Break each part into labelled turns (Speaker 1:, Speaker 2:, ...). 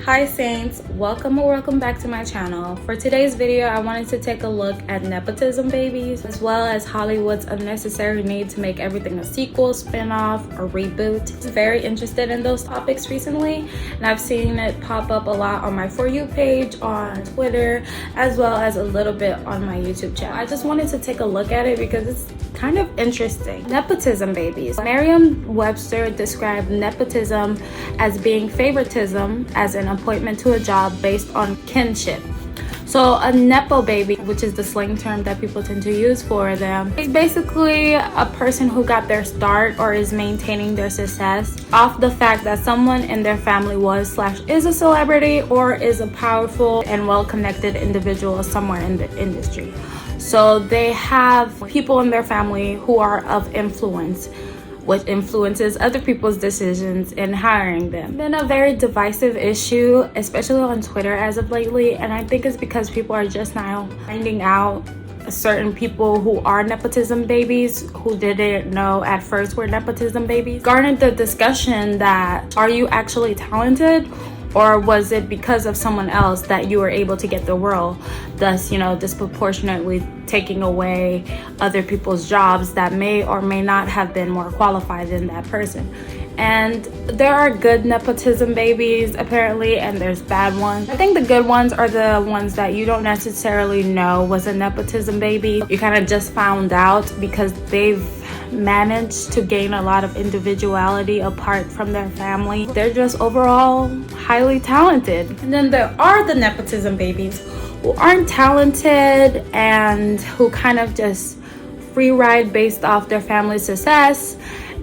Speaker 1: Hi Saints, welcome or welcome back to my channel. For today's video, I wanted to take a look at nepotism babies, as well as Hollywood's unnecessary need to make everything a sequel, spinoff, or reboot. I was very interested in those topics recently, and I've seen it pop up a lot on my For You page, on Twitter, as well as a little bit on my YouTube channel. I just wanted to take a look at it because it's kind of interesting. Nepotism babies. Merriam-Webster described nepotism as being favoritism as an appointment to a job based on kinship. So a nepo baby, which is the slang term that people tend to use for them, is basically a person who got their start or is maintaining their success off the fact that someone in their family was/is a celebrity or is a powerful and well-connected individual somewhere in the industry. So they have people in their family who are of influence, which influences other people's decisions in hiring them. It's been a very divisive issue, especially on Twitter as of lately, and I think it's because people are just now finding out certain people who are nepotism babies who didn't know at first were nepotism babies. Garnered the discussion that, are you actually talented? Or was it because of someone else that you were able to get the role, thus, disproportionately taking away other people's jobs that may or may not have been more qualified than that person? And there are good nepotism babies apparently, and there's bad ones. I think the good ones are the ones that you don't necessarily know was a nepotism baby. You kind of just found out because they've managed to gain a lot of individuality apart from their family. They're just overall highly talented. And then there are the nepotism babies who aren't talented and who kind of just free ride based off their family's success,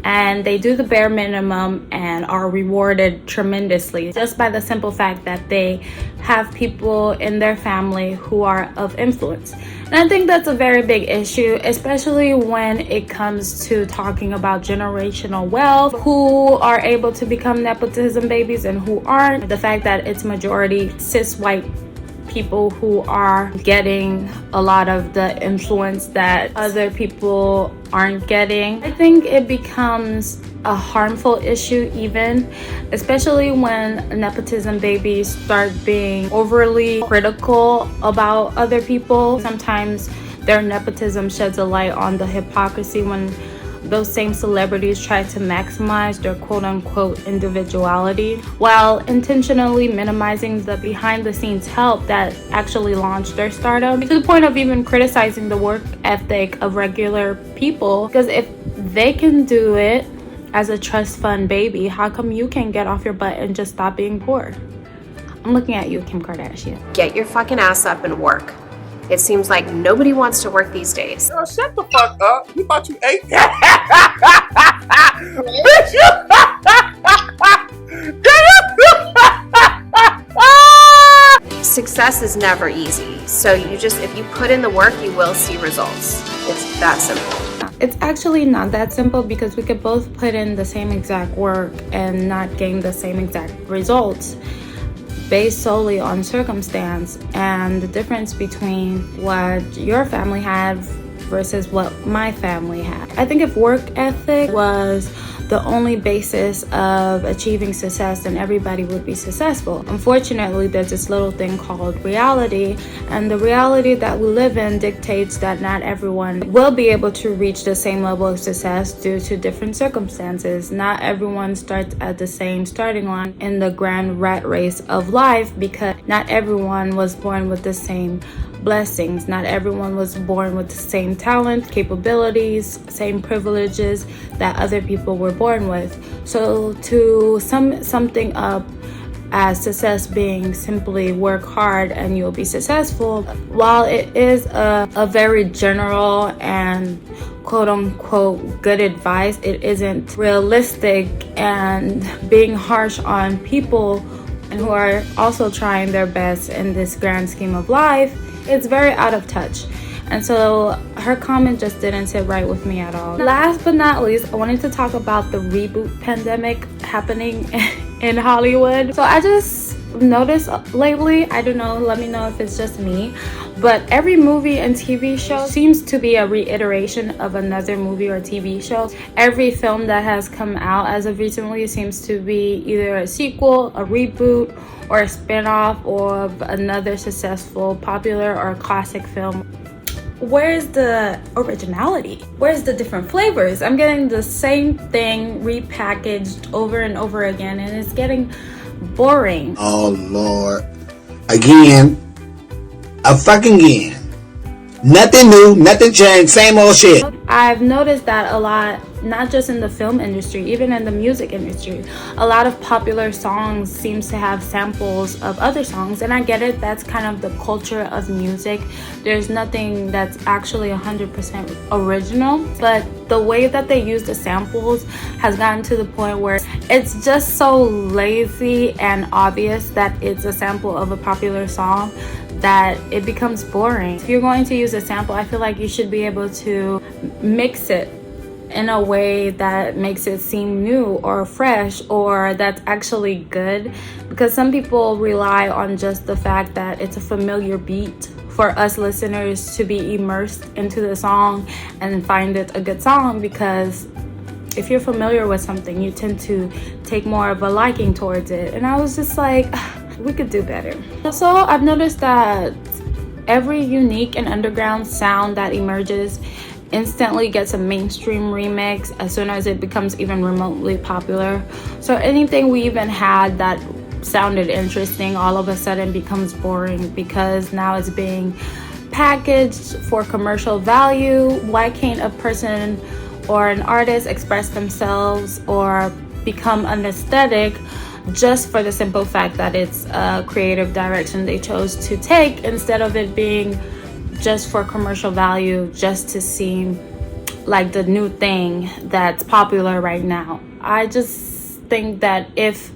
Speaker 1: and they do the bare minimum and are rewarded tremendously just by the simple fact that they have people in their family who are of influence. And I think that's a very big issue, especially when it comes to talking about generational wealth, who are able to become nepotism babies and who aren't. The fact that it's majority cis white people who are getting a lot of the influence that other people aren't getting. I think it becomes a harmful issue even, especially when nepotism babies start being overly critical about other people. Sometimes their nepotism sheds a light on the hypocrisy when those same celebrities try to maximize their quote-unquote individuality while intentionally minimizing the behind-the-scenes help that actually launched their stardom, to the point of even criticizing the work ethic of regular people. Because if they can do it as a trust fund baby, how come you can't get off your butt and just stop being poor? I'm looking at you, Kim Kardashian.
Speaker 2: Get your fucking ass up and work. It seems like nobody wants to work these days.
Speaker 3: Girl, shut the fuck up. You thought you ate that?
Speaker 2: Success is never easy. So if you put in the work, you will see results. It's that simple.
Speaker 1: It's actually not that simple, because we could both put in the same exact work and not gain the same exact results based solely on circumstance and the difference between what your family had versus what my family had. I think if work ethic was the only basis of achieving success, then everybody would be successful. Unfortunately, there's this little thing called reality, and the reality that we live in dictates that not everyone will be able to reach the same level of success due to different circumstances. Not everyone starts at the same starting line in the grand rat race of life, because not everyone was born with the same blessings. Not everyone was born with the same talent, capabilities, same privileges that other people were born with. So to sum something up as success being simply work hard and you'll be successful, while it is a very general and quote-unquote good advice, it isn't realistic, and being harsh on people and who are also trying their best in this grand scheme of life, it's very out of touch. And so her comment just didn't sit right with me at all. Last but not least, I wanted to talk about the reboot pandemic happening in Hollywood. So I just noticed lately, I don't know, let me know if it's just me, but every movie and TV show seems to be a reiteration of another movie or TV show. Every film that has come out as of recently seems to be either a sequel, a reboot, or a spin-off of another successful, popular, or classic film. Where's the originality? Where's the different flavors? I'm getting the same thing repackaged over and over again, and it's getting boring.
Speaker 4: Oh Lord. Again. Again. Nothing new, nothing changed, same old shit.
Speaker 1: I've noticed that a lot, not just in the film industry, even in the music industry. A lot of popular songs seems to have samples of other songs, and I get it, that's kind of the culture of music. There's nothing that's actually 100% original, but the way that they use the samples has gotten to the point where it's just so lazy and obvious that it's a sample of a popular song that it becomes boring. If you're going to use a sample, I feel like you should be able to mix it in a way that makes it seem new or fresh or that's actually good, because some people rely on just the fact that it's a familiar beat for us listeners to be immersed into the song and find it a good song, because if you're familiar with something, you tend to take more of a liking towards it. And I was just like, we could do better. So I've noticed that every unique and underground sound that emerges instantly gets a mainstream remix as soon as it becomes even remotely popular. So anything we even had that sounded interesting all of a sudden becomes boring because now it's being packaged for commercial value. Why can't a person or an artist express themselves or become an aesthetic just for the simple fact that it's a creative direction they chose to take, instead of it being just for commercial value, just to seem like the new thing that's popular right now? I just think that if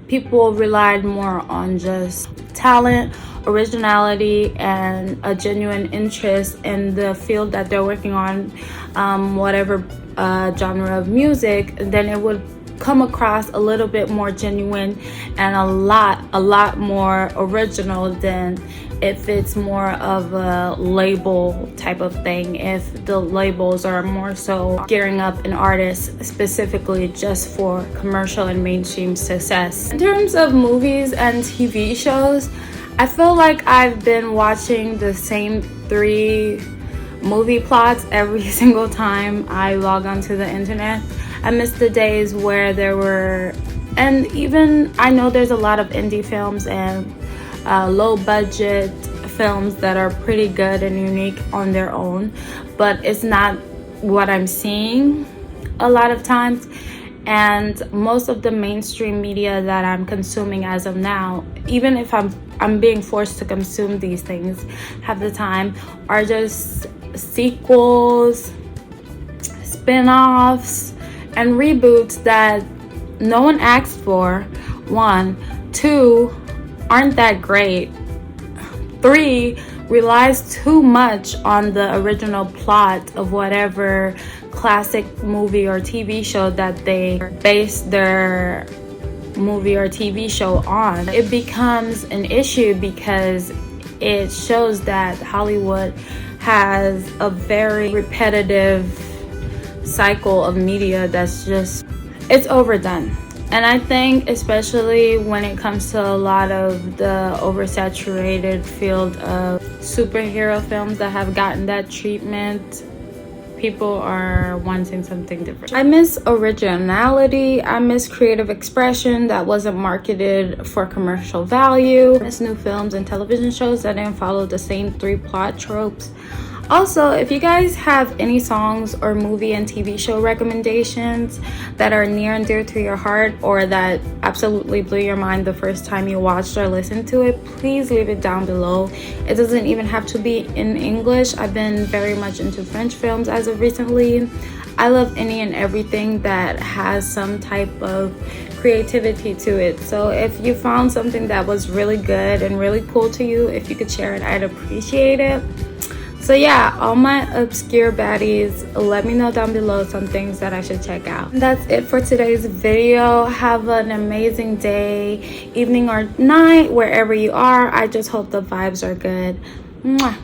Speaker 1: people relied more on just talent, originality, and a genuine interest in the field that they're working on, whatever genre of music, then it would come across a little bit more genuine and a lot more original than if it's more of a label type of thing, if the labels are more so gearing up an artist specifically just for commercial and mainstream success. In terms of movies and TV shows, I feel like I've been watching the same 3 movie plots every single time I log onto the internet. I miss the days where there were, and even I know there's a lot of indie films and low budget films that are pretty good and unique on their own, but it's not what I'm seeing a lot of times. And most of the mainstream media that I'm consuming as of now, even if I'm being forced to consume these things half the time, are just sequels, spin-offs, and reboots that no one asked for. 1, 2, aren't that great. 3, relies too much on the original plot of whatever classic movie or TV show that they base their movie or TV show on. It becomes an issue because it shows that Hollywood has a very repetitive cycle of media that's just, it's overdone. And I think especially when it comes to a lot of the oversaturated field of superhero films that have gotten that treatment, people are wanting something different. I miss originality. I miss creative expression that wasn't marketed for commercial value. I miss new films and television shows that didn't follow the same 3 plot tropes. Also, if you guys have any songs or movie and TV show recommendations that are near and dear to your heart, or that absolutely blew your mind the first time you watched or listened to it, please leave it down below. It doesn't even have to be in English. I've been very much into French films as of recently. I love any and everything that has some type of creativity to it. So if you found something that was really good and really cool to you, if you could share it, I'd appreciate it. So yeah, all my obscure baddies, let me know down below some things that I should check out. And that's it for today's video. Have an amazing day, evening, or night, wherever you are. I just hope the vibes are good. Mwah.